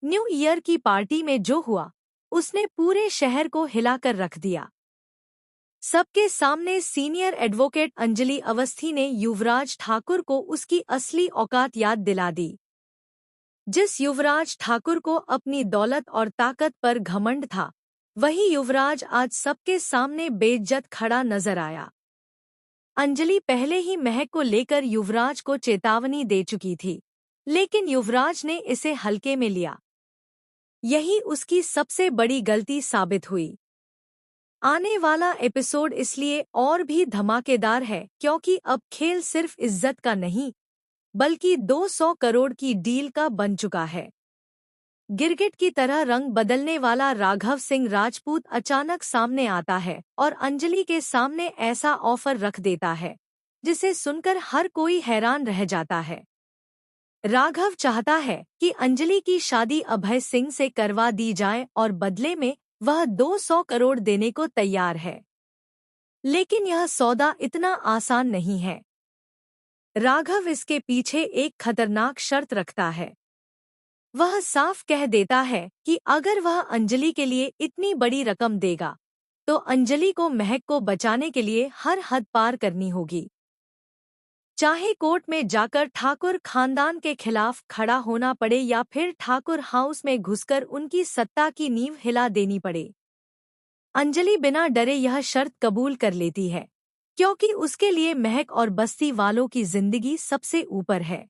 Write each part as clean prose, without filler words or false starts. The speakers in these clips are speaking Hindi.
न्यू ईयर की पार्टी में जो हुआ उसने पूरे शहर को हिलाकर रख दिया। सबके सामने सीनियर एडवोकेट अंजलि अवस्थी ने युवराज ठाकुर को उसकी असली औकात याद दिला दी। जिस युवराज ठाकुर को अपनी दौलत और ताकत पर घमंड था, वही युवराज आज सबके सामने बेइज्जत खड़ा नजर आया। अंजलि पहले ही महक को लेकर युवराज को चेतावनी दे चुकी थी, लेकिन युवराज ने इसे हल्के में लिया। यही उसकी सबसे बड़ी गलती साबित हुई। आने वाला एपिसोड इसलिए और भी धमाकेदार है क्योंकि अब खेल सिर्फ इज्जत का नहीं, बल्कि 200 करोड़ की डील का बन चुका है। गिरगिट की तरह रंग बदलने वाला राघव सिंह राजपूत अचानक सामने आता है और अंजलि के सामने ऐसा ऑफर रख देता है जिसे सुनकर हर कोई हैरान रह जाता है। राघव चाहता है कि अंजलि की शादी अभय सिंह से करवा दी जाए और बदले में वह 200 करोड़ देने को तैयार है। लेकिन यह सौदा इतना आसान नहीं है। राघव इसके पीछे एक खतरनाक शर्त रखता है। वह साफ कह देता है कि अगर वह अंजलि के लिए इतनी बड़ी रकम देगा, तो अंजलि को महक को बचाने के लिए हर हद पार करनी होगी। चाहे कोर्ट में जाकर ठाकुर खानदान के खिलाफ खड़ा होना पड़े या फिर ठाकुर हाउस में घुसकर उनकी सत्ता की नींव हिला देनी पड़े। अंजलि बिना डरे यह शर्त कबूल कर लेती है, क्योंकि उसके लिए महक और बस्ती वालों की जिंदगी सबसे ऊपर है।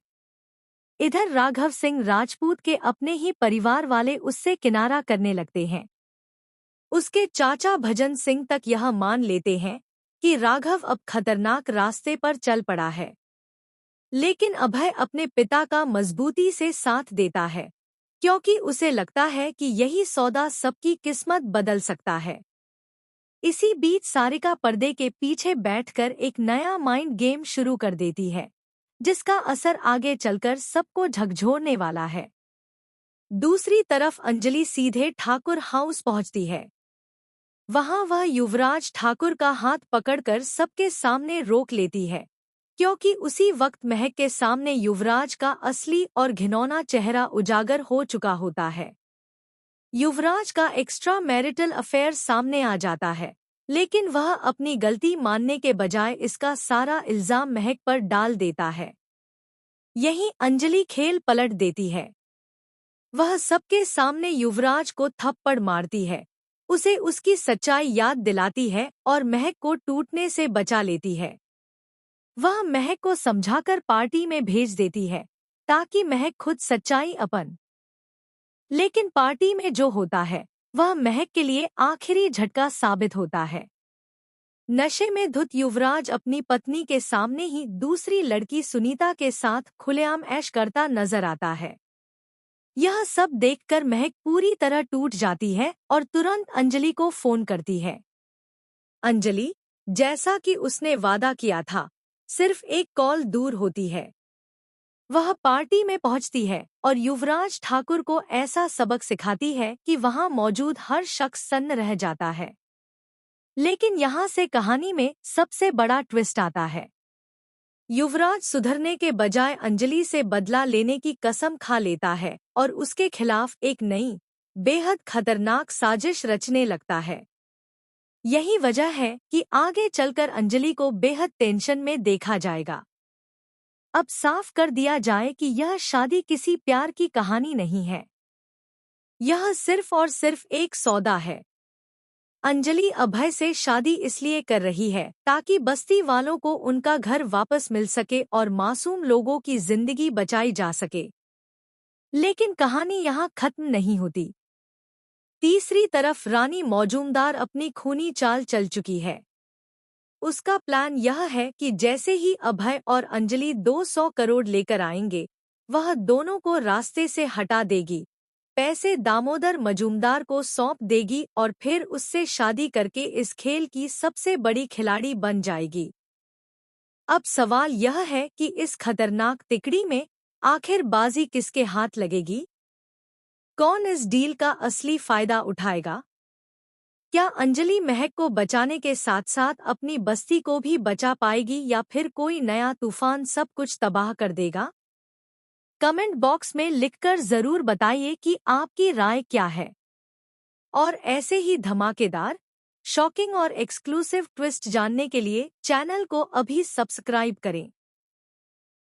इधर राघव सिंह राजपूत के अपने ही परिवार वाले उससे किनारा करने लगते हैं। उसके चाचा भजन सिंह तक यह मान लेते हैं कि राघव अब खतरनाक रास्ते पर चल पड़ा है। लेकिन अभय अपने पिता का मजबूती से साथ देता है, क्योंकि उसे लगता है कि यही सौदा सबकी किस्मत बदल सकता है। इसी बीच सारिका पर्दे के पीछे बैठकर एक नया माइंड गेम शुरू कर देती है, जिसका असर आगे चलकर सबको झकझोरने वाला है। दूसरी तरफ अंजलि सीधे ठाकुर हाउस पहुंचती है। वहां वह युवराज ठाकुर का हाथ पकड़कर सबके सामने रोक लेती है, क्योंकि उसी वक्त महक के सामने युवराज का असली और घिनौना चेहरा उजागर हो चुका होता है। युवराज का एक्स्ट्रा मैरिटल अफेयर सामने आ जाता है, लेकिन वह अपनी गलती मानने के बजाय इसका सारा इल्जाम महक पर डाल देता है। यही अंजलि खेल पलट देती है। वह सबके सामने युवराज को थप्पड़ मारती है, उसे उसकी सच्चाई याद दिलाती है और महक को टूटने से बचा लेती है। वह महक को समझाकर पार्टी में भेज देती है, ताकि महक खुद सच्चाई अपन। लेकिन पार्टी में जो होता है वह महक के लिए आखिरी झटका साबित होता है। नशे में धुत युवराज अपनी पत्नी के सामने ही दूसरी लड़की सुनीता के साथ खुलेआम ऐश करता नजर आता है। यह सब देखकर महक पूरी तरह टूट जाती है और तुरंत अंजलि को फोन करती है। अंजलि, जैसा कि उसने वादा किया था, सिर्फ एक कॉल दूर होती है। वह पार्टी में पहुंचती है और युवराज ठाकुर को ऐसा सबक सिखाती है कि वहां मौजूद हर शख्स सन्न रह जाता है। लेकिन यहाँ से कहानी में सबसे बड़ा ट्विस्ट आता है। युवराज सुधरने के बजाय अंजलि से बदला लेने की कसम खा लेता है और उसके खिलाफ एक नई, बेहद खतरनाक साजिश रचने लगता है। यही वजह है कि आगे चलकर अंजलि को बेहद टेंशन में देखा जाएगा। अब साफ कर दिया जाए कि यह शादी किसी प्यार की कहानी नहीं है। यह सिर्फ और सिर्फ एक सौदा है। अंजलि अभय से शादी इसलिए कर रही है ताकि बस्ती वालों को उनका घर वापस मिल सके और मासूम लोगों की जिंदगी बचाई जा सके। लेकिन कहानी यहाँ खत्म नहीं होती। तीसरी तरफ रानी मौजूमदार अपनी खूनी चाल चल चुकी है। उसका प्लान यह है कि जैसे ही अभय और अंजलि 200 करोड़ लेकर आएंगे, वह दोनों को रास्ते से हटा देगी, पैसे दामोदर मजूमदार को सौंप देगी और फिर उससे शादी करके इस खेल की सबसे बड़ी खिलाड़ी बन जाएगी। अब सवाल यह है कि इस खतरनाक तिकड़ी में आखिर बाजी किसके हाथ लगेगी? कौन इस डील का असली फायदा उठाएगा? क्या अंजलि महक को बचाने के साथ साथ अपनी बस्ती को भी बचा पाएगी या फिर कोई नया तूफान सब कुछ तबाह कर देगा? कमेंट बॉक्स में लिखकर जरूर बताइए कि आपकी राय क्या है। और ऐसे ही धमाकेदार, शॉकिंग और एक्सक्लूसिव ट्विस्ट जानने के लिए चैनल को अभी सब्सक्राइब करें।